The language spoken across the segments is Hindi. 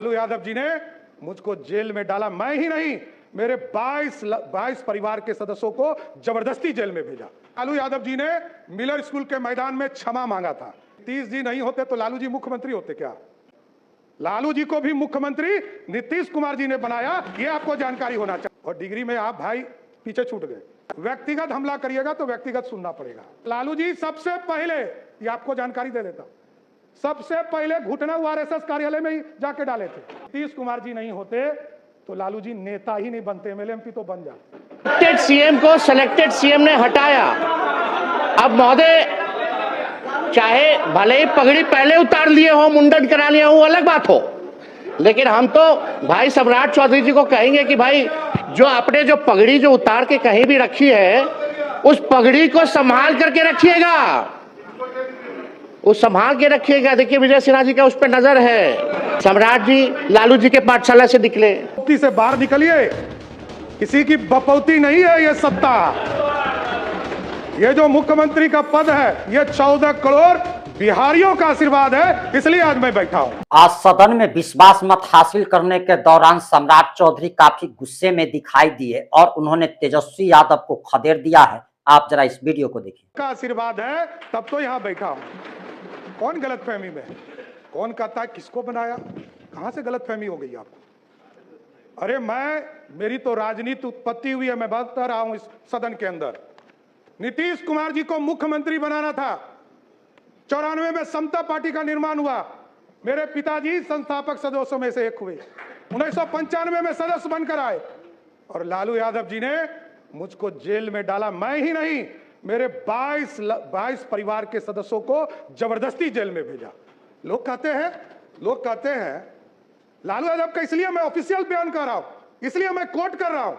लालू यादव जी ने मुझको जेल में डाला, मैं ही नहीं, मेरे 22 परिवार के सदस्यों को जबरदस्ती जेल में भेजा। लालू यादव जी ने मिलर स्कूल के मैदान में क्षमा मांगा था। नीतीश जी नहीं होते तो लालू जी मुख्यमंत्री होते क्या? लालू जी को भी मुख्यमंत्री नीतीश कुमार जी ने बनाया, ये आपको जानकारी होना चाहिए। और डिग्री में आप भाई पीछे छूट गए। व्यक्तिगत हमला करिएगा तो व्यक्तिगत सुनना पड़ेगा। लालू जी सबसे पहले, ये आपको जानकारी दे देता, सबसे पहले घुटना आरएसएस कार्यालय में ही जाके डाले थे। नीतीश कुमार जी नहीं होते तो लालू जी नेता ही नहीं बनते, एमएलए तो बन जाते। इलेक्टेड सीएम को सिलेक्टेड सीएम ने हटाया। अब महोदय, चाहे भले ही पगड़ी पहले उतार लिए हो, मुंडन करा लिया हो, अलग बात हो, लेकिन हम तो भाई सम्राट चौधरी जी को कहेंगे कि भाई जो आपने जो पगड़ी जो उतार के कहीं भी रखी है, उस पगड़ी को संभाल करके रखिएगा, उस संभाल के रखिएगा। देखिए विजय सिन्हा जी का उस पर नजर है। सम्राट जी लालू जी के पाठशाला से निकले, से बाहर निकलिए, किसी की बपौती नहीं है ये सत्ता। ये जो मुख्यमंत्री का पद है, ये 14 करोड़ बिहारियों का आशीर्वाद है, इसलिए आज मैं बैठा हूं। आज सदन में विश्वास मत हासिल करने के दौरान सम्राट चौधरी काफी गुस्से में दिखाई दिए और उन्होंने तेजस्वी यादव को खदेड़ दिया है। आप जरा इस वीडियो को देखिए। का आशीर्वाद है तब तो यहां बैठा हूं। कौन गलतफहमी में, कौन कहता है किसको बनाया, कहां से गलतफहमी हो गई आपको? अरे मेरी तो राजनीति उत्पत्ति हुई है, मैं बता रहा हूं इस सदन के अंदर। नीतीश कुमार जी को मुख्यमंत्री बनाना था। 94 में समता पार्टी का निर्माण हुआ, मेरे पिताजी संस्थापक सदस्यों में से एक हुए। 1995 में सदस्य बनकर आए और लालू यादव जी ने मुझको जेल में डाला, मैं ही नहीं, मेरे 22 परिवार के सदस्यों को जबरदस्ती जेल में भेजा। लोग कहते हैं लालू यादव का, इसलिए मैं ऑफिशियल बयान कर रहा हूं, इसलिए मैं कोट कर रहा हूं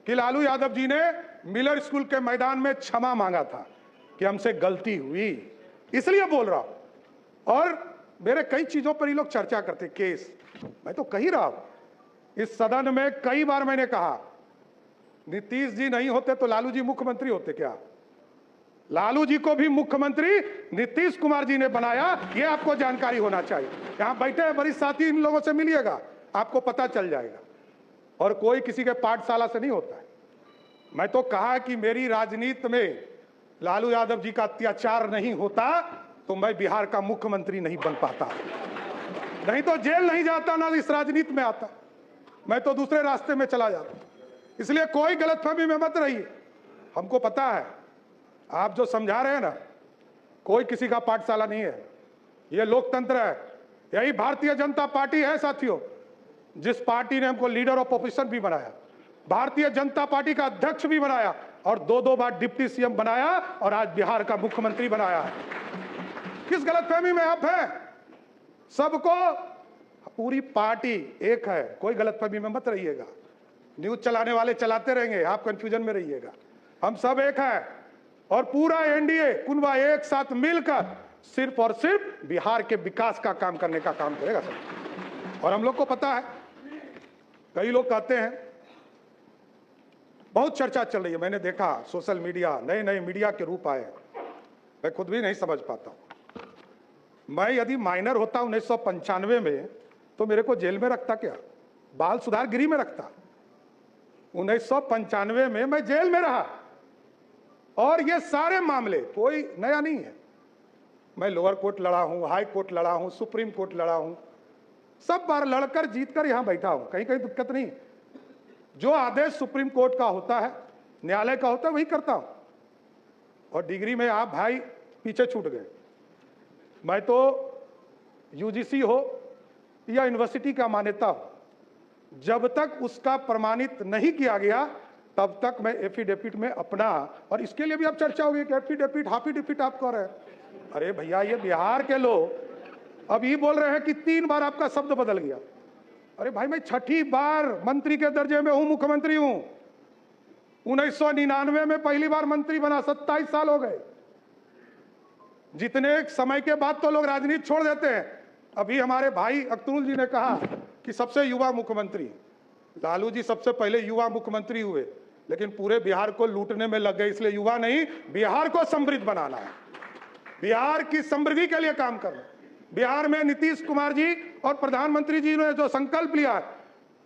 कि लालू यादव जी ने मिलर स्कूल के मैदान में क्षमा मांगा था कि हमसे गलती हुई, इसलिए बोल रहा हूं। और मेरे कई चीजों पर ये लोग चर्चा करते, केस, मैं तो कही रहा हूं इस सदन में, कई बार मैंने कहा नीतीश जी नहीं होते तो लालू जी मुख्यमंत्री होते क्या? लालू जी को भी मुख्यमंत्री नीतीश कुमार जी ने बनाया, ये आपको जानकारी होना चाहिए। यहां बैठे वरिष्ठ साथी, इन लोगों से मिलिएगा, आपको पता चल जाएगा। और कोई किसी के पाठशाला से नहीं होता है। मैं तो कहा कि मेरी राजनीति में लालू यादव जी का अत्याचार नहीं होता तो मैं बिहार का मुख्यमंत्री नहीं बन पाता, नहीं तो जेल नहीं जाता, ना इस राजनीति में आता, मैं तो दूसरे रास्ते में चला जाता। इसलिए कोई गलतफहमी में मत रहिए। हमको पता है आप जो समझा रहे हैं ना, कोई किसी का पाठशाला नहीं है, ये लोकतंत्र है। यही भारतीय जनता पार्टी है साथियों, जिस पार्टी ने हमको लीडर ऑफ ऑपोजिशन भी बनाया, भारतीय जनता पार्टी का अध्यक्ष भी बनाया और 2 बार डिप्टी सीएम बनाया और आज बिहार का मुख्यमंत्री बनाया है। किस गलतफहमी में आप हैं? सबको, पूरी पार्टी एक है, कोई गलतफहमी में मत रहिएगा। न्यूज चलाने वाले चलाते रहेंगे, आप कंफ्यूजन में रहिएगा। हम सब एक है और पूरा एनडीए कुनबा एक साथ मिलकर सिर्फ और सिर्फ बिहार के विकास का काम करने का काम करेगा सब। और हम लोग को पता है, कई लोग कहते हैं, बहुत चर्चा चल रही है, मैंने देखा सोशल मीडिया, नए नए मीडिया के रूप आए, मैं खुद भी नहीं समझ पाता हूं। मैं यदि माइनर होता 1995 में तो मेरे को जेल में रखता क्या? बाल सुधार गृह में रखता। 1995 में मैं जेल में रहा और ये सारे मामले कोई नया नहीं है। मैं लोअर कोर्ट लड़ा हूं, हाई कोर्ट लड़ा हूं, सुप्रीम कोर्ट लड़ा हूं, सब बार लड़कर जीतकर यहां बैठा हूं, कहीं कहीं दिक्कत नहीं। जो आदेश सुप्रीम कोर्ट का होता है, न्यायालय का होता है, वही करता हूं। और डिग्री में आप भाई पीछे छूट गए। मैं तो यूजीसी हो या यूनिवर्सिटी का मान्यता हो, जब तक उसका प्रमाणित नहीं किया गया तब तक मैं एफिडेविट में अपना, और इसके लिए भी अब चर्चा होगी कि एफिडेविट हाफिडेविट आप कह रहे हैं। अरे भैया, ये बिहार के लोग अब ये बोल रहे हैं कि 3 बार आपका शब्द बदल गया। अरे भाई, मैं 6ठी बार मंत्री के दर्जे में हूं, मुख्यमंत्री हूं। 1999 में पहली बार मंत्री बना, 27 साल हो गए। जितने समय के बाद तो लोग राजनीति छोड़ देते हैं। अभी हमारे भाई अख्तरुल जी ने कहा कि सबसे युवा मुख्यमंत्री, लालू जी सबसे पहले युवा मुख्यमंत्री हुए, लेकिन पूरे बिहार को लूटने में लग गए, इसलिए युवा नहीं, बिहार को समृद्ध बनाना है, बिहार की समृद्धि के लिए काम करना। बिहार में नीतीश कुमार जी और प्रधानमंत्री जी ने जो संकल्प लिया है,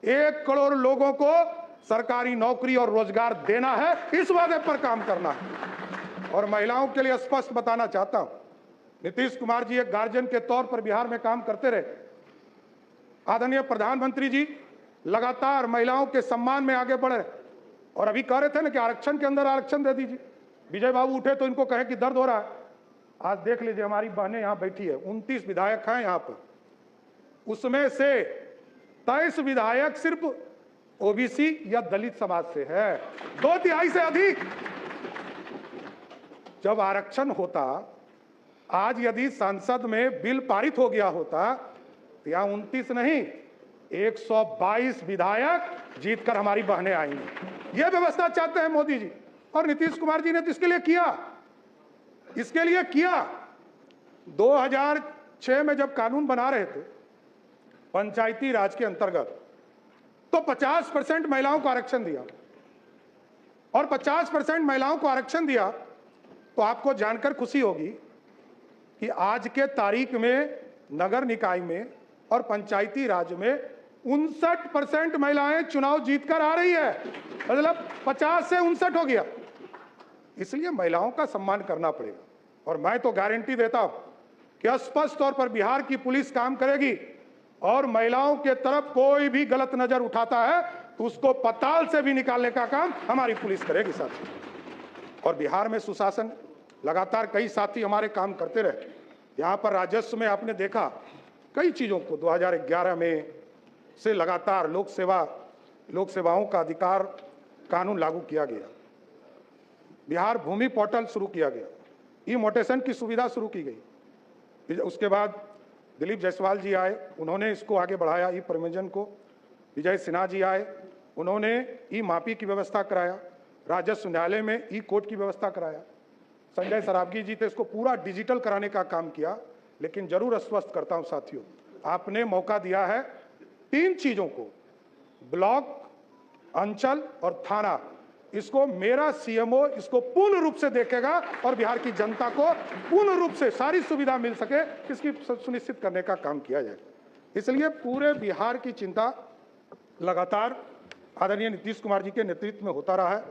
1 करोड़ लोगों को सरकारी नौकरी और रोजगार देना है, इस वादे पर काम करना है। और महिलाओं के लिए स्पष्ट बताना चाहता हूं, नीतीश कुमार जी एक गार्जियन के तौर पर बिहार में काम करते रहे। आदरणीय प्रधानमंत्री जी लगातार महिलाओं के सम्मान में आगे बढ़े और अभी कह रहे थे ना कि आरक्षण के अंदर आरक्षण दे दीजिए। विजय बाबू उठे तो इनको कहे कि दर्द हो रहा है। आज देख लीजिए, हमारी बहनें यहां बैठी है, 29 विधायक हैं यहां पर, उसमें से 23 विधायक सिर्फ ओबीसी या दलित समाज से है, 2/3 से अधिक। जब आरक्षण होता, आज यदि संसद में बिल पारित हो गया होता तो यहां 29 नहीं 122 विधायक जीतकर हमारी बहनें आएंगी। यह व्यवस्था चाहते हैं मोदी जी और नीतीश कुमार जी ने तो इसके लिए किया। 2006 में जब कानून बना रहे थे पंचायती राज के अंतर्गत, तो 50% महिलाओं को आरक्षण दिया और 50% महिलाओं को आरक्षण दिया तो आपको जानकर खुशी होगी कि आज के तारीख में नगर निकाय में और पंचायती राज में 59% महिलाएं चुनाव जीतकर आ रही है, मतलब 50 से 59 हो गया। इसलिए महिलाओं का सम्मान करना पड़ेगा और मैं तो गारंटी देता हूं कि स्पष्ट तौर पर बिहार की पुलिस काम करेगी और महिलाओं के तरफ कोई भी गलत नजर उठाता है तो उसको पताल से भी निकालने का काम हमारी पुलिस करेगी साथी। और बिहार में सुशासन, लगातार कई साथी हमारे काम करते रहे। यहाँ पर राजस्व में आपने देखा कई चीज़ों को 2011 में से लगातार लोक सेवाओं का अधिकार कानून लागू किया गया। बिहार भूमि पोर्टल शुरू किया गया, ई मोटेशन की सुविधा शुरू की गई। उसके बाद दिलीप जायसवाल जी आए, उन्होंने इसको आगे बढ़ाया, ई प्रबंधन को। विजय सिन्हा जी आए, उन्होंने ई मापी की व्यवस्था कराया। राजस्व न्यायालय में ई कोर्ट की व्यवस्था कराया। संजय सरावगी जी थे, इसको पूरा डिजिटल कराने का काम किया। लेकिन जरूर आश्वस्त करता हूं साथियों, आपने मौका दिया है 3 चीजों को, ब्लॉक, अंचल और थाना, इसको मेरा सीएमओ इसको पूर्ण रूप से देखेगा और बिहार की जनता को पूर्ण रूप से सारी सुविधा मिल सके, इसकी सुनिश्चित करने का काम किया जाए। इसलिए पूरे बिहार की चिंता लगातार आदरणीय नीतीश कुमार जी के नेतृत्व में होता रहा है।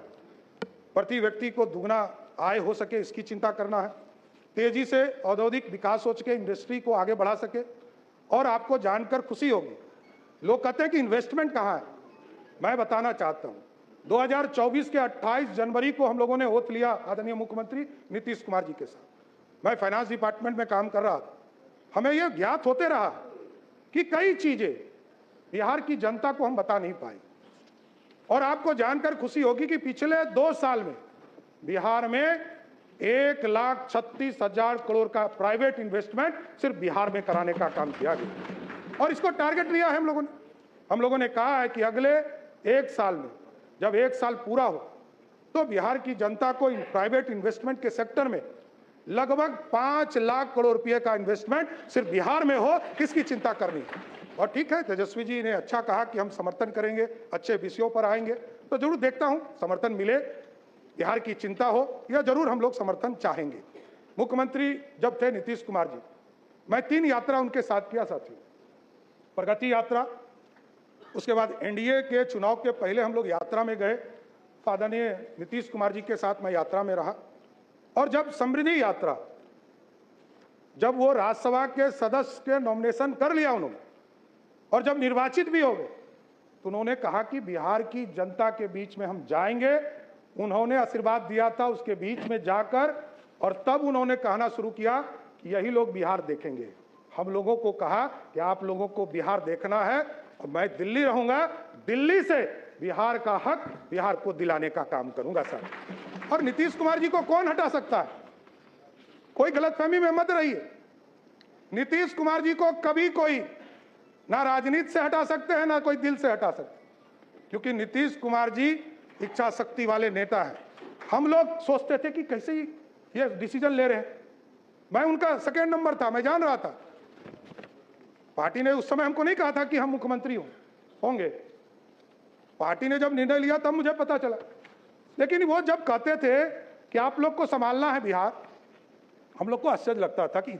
प्रति व्यक्ति को दुगना आय हो सके, इसकी चिंता करना है। तेजी से औद्योगिक विकास हो सके, इंडस्ट्री को आगे बढ़ा सके। और आपको जानकर खुशी होगी, लोग कहते हैं कि इन्वेस्टमेंट कहाँ है। मैं बताना चाहता हूँ, 2024 के 28 जनवरी को हम लोगों ने ओथ लिया आदरणीय मुख्यमंत्री नीतीश कुमार जी के साथ। मैं फाइनेंस डिपार्टमेंट में काम कर रहा था। हमें यह ज्ञात होते रहा कि कई चीजें बिहार की जनता को हम बता नहीं पाए। और आपको जानकर खुशी होगी कि पिछले 2 साल में बिहार में 1,36,000 करोड़ का प्राइवेट इन्वेस्टमेंट सिर्फ बिहार में कराने का काम किया गया। और इसको टारगेट लिया है हम लोगों ने कहा है कि अगले 1 साल में, जब 1 साल पूरा हो, तो बिहार की जनता को प्राइवेट इन्वेस्टमेंट के सेक्टर में लगभग 5 लाख करोड़ रुपए का इन्वेस्टमेंट सिर्फ बिहार में हो, इसकी चिंता करनी है। और ठीक है, तेजस्वी जी ने अच्छा कहा कि हम समर्थन करेंगे, अच्छे विषयों पर आएंगे, तो जरूर देखता हूं समर्थन मिले, बिहार की चिंता हो, यह जरूर हम लोग समर्थन चाहेंगे। मुख्यमंत्री जब थे नीतीश कुमार जी, मैं 3 यात्रा उनके साथ किया साथियों। प्रगति यात्रा, उसके बाद एनडीए के चुनाव के पहले हम लोग यात्रा में गए, आदरणीय नीतीश कुमार जी के साथ मैं यात्रा में रहा। और जब समृद्धि यात्रा, जब वो राज्यसभा के सदस्य के नॉमिनेशन कर लिया उन्होंने और जब निर्वाचित भी हो गए, तो उन्होंने कहा कि बिहार की जनता के बीच में हम जाएंगे। उन्होंने आशीर्वाद दिया था उसके बीच में जाकर, और तब उन्होंने कहना शुरू किया कि यही लोग बिहार देखेंगे। हम लोगों को कहा कि आप लोगों को बिहार देखना है और मैं दिल्ली रहूंगा, दिल्ली से बिहार का हक बिहार को दिलाने का काम करूंगा सर। और नीतीश कुमार जी को कौन हटा सकता है? कोई गलतफहमी में मत रहिए। नीतीश कुमार जी को कभी कोई ना राजनीति से हटा सकते हैं, ना कोई दिल से हटा सकते, क्योंकि नीतीश कुमार जी इच्छा शक्ति वाले नेता हैं। हम लोग सोचते थे कि कैसे ये डिसीजन ले रहे हैं। मैं उनका सेकेंड नंबर था, मैं जान रहा था। पार्टी ने उस समय हमको नहीं कहा था कि हम मुख्यमंत्री होंगे। पार्टी ने जब निर्णय लिया तब मुझे पता चला। लेकिन वो जब कहते थे कि आप लोग को संभालना है बिहार, हम लोग को आश्चर्य लगता था कि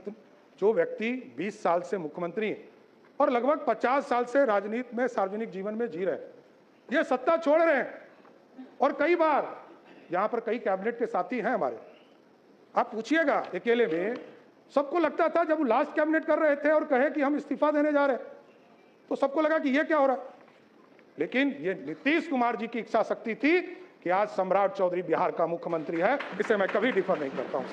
जो व्यक्ति 20 साल से मुख्यमंत्री हैं और लगभग 50 साल से राजनीति में, सार्वजनिक जीवन में जी रहे हैं, ये सत्ता छोड़ रहे हैं। और कई बार यहाँ पर कई कैबिनेट के साथी हैं हमारे, आप पूछिएगा अकेले में, सबको लगता था जब वो लास्ट कैबिनेट कर रहे थे और कहे कि हम इस्तीफा देने जा रहे हैं, तो सबको लगा कि ये क्या हो रहा है। लेकिन ये नीतीश कुमार जी की इच्छा शक्ति थी कि आज सम्राट चौधरी बिहार का मुख्यमंत्री है, इसे मैं कभी डिफर नहीं करता हूं।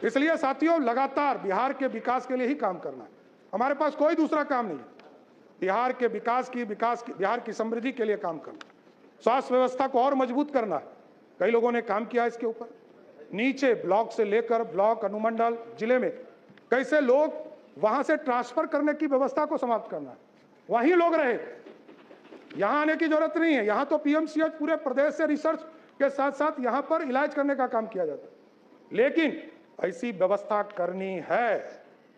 इसलिए साथियों, लगातार बिहार के विकास के लिए ही काम करना है, हमारे पास कोई दूसरा काम नहीं है। बिहार के विकास की बिहार की समृद्धि के लिए काम करना, स्वास्थ्य व्यवस्था को और मजबूत करना है। कई लोगों ने काम किया इसके ऊपर, नीचे ब्लॉक से लेकर ब्लॉक, अनुमंडल, जिले में कैसे लोग वहां से ट्रांसफर करने की व्यवस्था को समाप्त करना है, वहीं लोग रहे, यहां आने की जरूरत नहीं है। यहां तो पीएमसीएच पूरे प्रदेश से रिसर्च के साथ साथ यहां पर इलाज करने का काम किया जाता है। लेकिन ऐसी व्यवस्था करनी है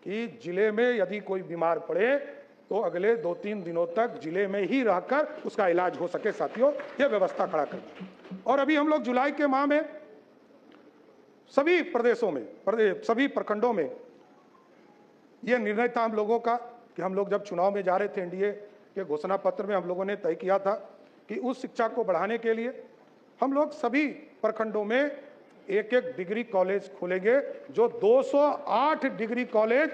कि जिले में यदि कोई बीमार पड़े तो अगले 2-3 दिनों तक जिले में ही रहकर उसका इलाज हो सके। साथियों, यह व्यवस्था खड़ा करना है। और अभी हम लोग जुलाई के माह में सभी प्रदेशों में, सभी प्रखंडों में यह निर्णय था हम लोगों का कि हम लोग जब चुनाव में जा रहे थे, एनडीए के घोषणा पत्र में हम लोगों ने तय किया था कि उस शिक्षा को बढ़ाने के लिए हम लोग सभी प्रखंडों में एक डिग्री कॉलेज खोलेंगे। जो 208 डिग्री कॉलेज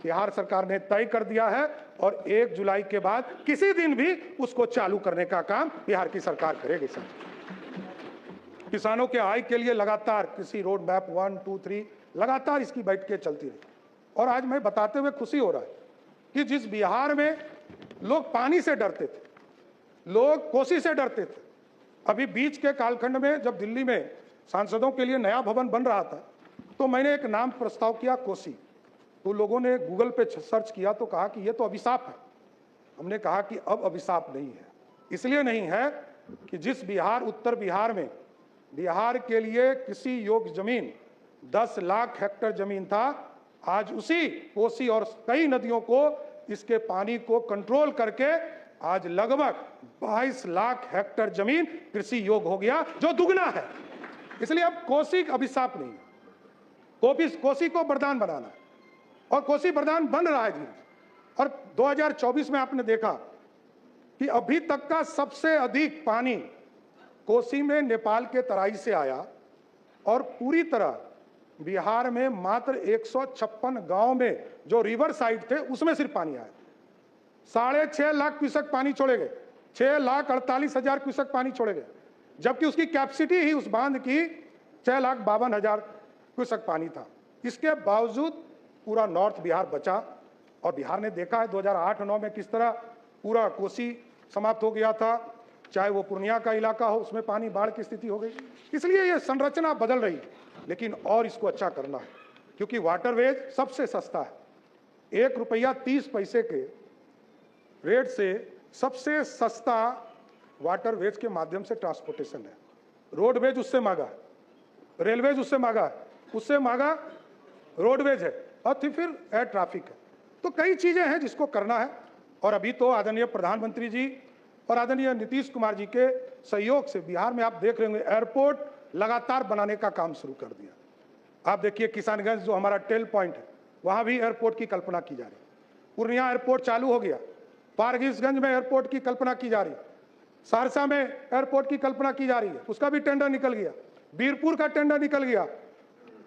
बिहार सरकार ने तय कर दिया है और 1 जुलाई के बाद किसी दिन भी उसको चालू करने का काम बिहार की सरकार करेगी। सर, किसानों के आय के लिए लगातार कृषि रोड मैप 1, 2, 3 लगातार इसकी बैठकें चलती रही। और आज मैं बताते हुए खुशी हो रहा है कि जिस बिहार में लोग पानी से डरते थे, लोग कोसी से डरते थे, अभी बीच के कालखंड में जब दिल्ली में सांसदों के लिए नया भवन बन रहा था तो मैंने एक नाम प्रस्ताव किया, कोसी। तो लोगों ने गूगल पे सर्च किया तो कहा कि ये तो अभिशाप है। हमने कहा कि अब अभिशाप नहीं है। इसलिए नहीं है कि जिस बिहार, उत्तर बिहार में बिहार के लिए कृषि योग्य जमीन 10 लाख हेक्टेयर जमीन था, आज उसी कोसी और कई नदियों को, इसके पानी को कंट्रोल करके आज लगभग 22 लाख हेक्टेयर जमीन कृषि योग्य हो गया, जो दुगना है। इसलिए अब कोसी अभिशाप नहीं है, कोसी को वरदान बनाना है और कोसी वरदान बन रहा है जी। और 2024 में आपने देखा कि अभी तक का सबसे अधिक पानी कोसी में नेपाल के तराई से आया और पूरी तरह बिहार में मात्र 156 गांव में जो रिवर साइड थे उसमें सिर्फ पानी आया। 6.5 लाख क्यूसेक पानी छोड़े गए, 6,48,000 क्यूसेक पानी छोड़े गए, जबकि उसकी कैपेसिटी ही उस बांध की 6,52,000 क्यूसेक पानी था। इसके बावजूद पूरा नॉर्थ बिहार बचा और बिहार ने देखा है 2008-9 में किस तरह पूरा कोसी समाप्त हो गया था, चाहे वो पूर्णिया का इलाका हो, उसमें पानी, बाढ़ की स्थिति हो गई। इसलिए ये संरचना बदल रही है, लेकिन और इसको अच्छा करना है, क्योंकि वाटरवेज सबसे सस्ता है। 1 रुपया 30 पैसे के रेट से सबसे सस्ता वाटरवेज के माध्यम से ट्रांसपोर्टेशन है। रोडवेज उससे महंगा, रेलवेज उससे महंगा, उससे महंगा रोडवेज है, और फिर एयर ट्रैफिक है। तो कई चीजें हैं जिसको करना है। और अभी तो आदरणीय प्रधानमंत्री जी और आदरणीय नीतीश कुमार जी के सहयोग से बिहार में आप देख रहे होंगे एयरपोर्ट लगातार बनाने का काम शुरू कर दिया। आप देखिए किसानगंज जो हमारा टेल पॉइंट है, वहां भी एयरपोर्ट की कल्पना की जा रही है। पूर्णिया एयरपोर्ट चालू हो गया, फारबिसगंज में एयरपोर्ट की कल्पना की जा रही है, सहरसा में एयरपोर्ट की कल्पना की जा रही है, उसका भी टेंडर निकल गया, बीरपुर का टेंडर निकल गया,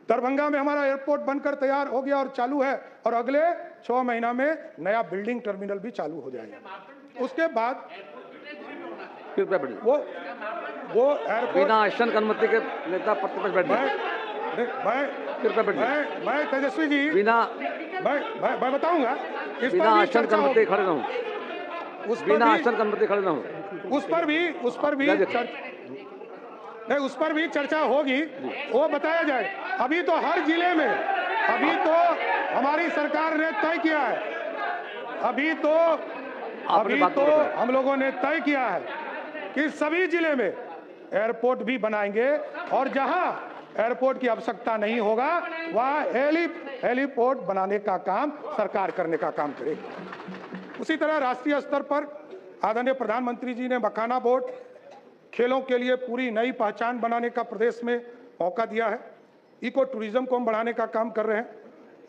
दरभंगा में हमारा एयरपोर्ट बनकर तैयार हो गया और चालू है, और अगले 6 महीना में नया बिल्डिंग टर्मिनल भी चालू हो जाएगा। उसके बाद वो एयरपोर्ट बिना आसन अनुमति के नेता प्रतिपक्ष बैठ मैं तेजस्वी जी बिना मैं बताऊंगा, इस बिना पर भी आसन चर्चा अनुमति होगी, खड़े रहूं, बिना आसन अनुमति खड़े रहूं, उस पर भी चर्चा होगी, वो बताया जाए। अभी तो हर जिले में, अभी तो हमारी सरकार ने तय किया है, अभी तो हम लोगों ने तय किया है कि सभी जिले में एयरपोर्ट भी बनाएंगे, और जहां एयरपोर्ट की आवश्यकता नहीं होगा वहां हेलीपोर्ट बनाने का काम सरकार करने का काम करेगी। उसी तरह राष्ट्रीय स्तर पर आदरणीय प्रधानमंत्री जी ने मखाना बोर्ड, खेलों के लिए पूरी नई पहचान बनाने का प्रदेश में मौका दिया है। इको टूरिज्म को हम बढ़ाने का काम कर रहे हैं,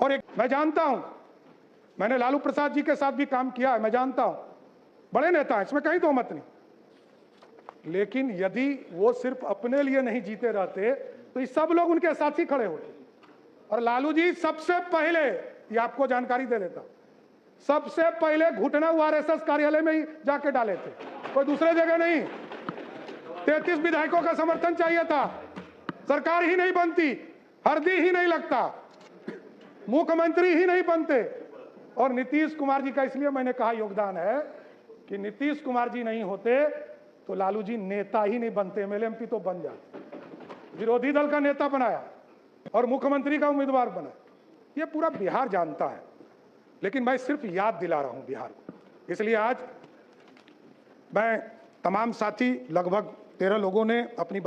और एक मैं जानता हूं, मैंने लालू प्रसाद जी के साथ भी काम किया है, मैं जानता हूं, बड़े नेता हैं, इसमें कहीं दो मत नहीं। लेकिन यदि वो सिर्फ अपने लिए नहीं जीते रहते तो ये सब लोग उनके साथ ही खड़े होते। और लालू जी सबसे पहले, ये आपको जानकारी दे देता, सबसे पहले घुटना आरएसएस कार्यालय में ही जाके डाले थे, कोई दूसरे जगह नहीं। 33 विधायकों का समर्थन चाहिए था, सरकार ही नहीं बनती, हरदी ही नहीं लगता, मुख्यमंत्री ही नहीं बनते। और नीतीश कुमार जी का इसलिए मैंने कहा योगदान है कि नीतीश कुमार जी नहीं होते तो लालू जी नेता ही नहीं बनते, एमएलए तो बन जाते। विरोधी दल का नेता बनाया और मुख्यमंत्री का उम्मीदवार बना, ये पूरा बिहार जानता है। लेकिन मैं सिर्फ याद दिला रहा हूं बिहार को। इसलिए आज मैं तमाम साथी, लगभग 13 लोगों ने अपनी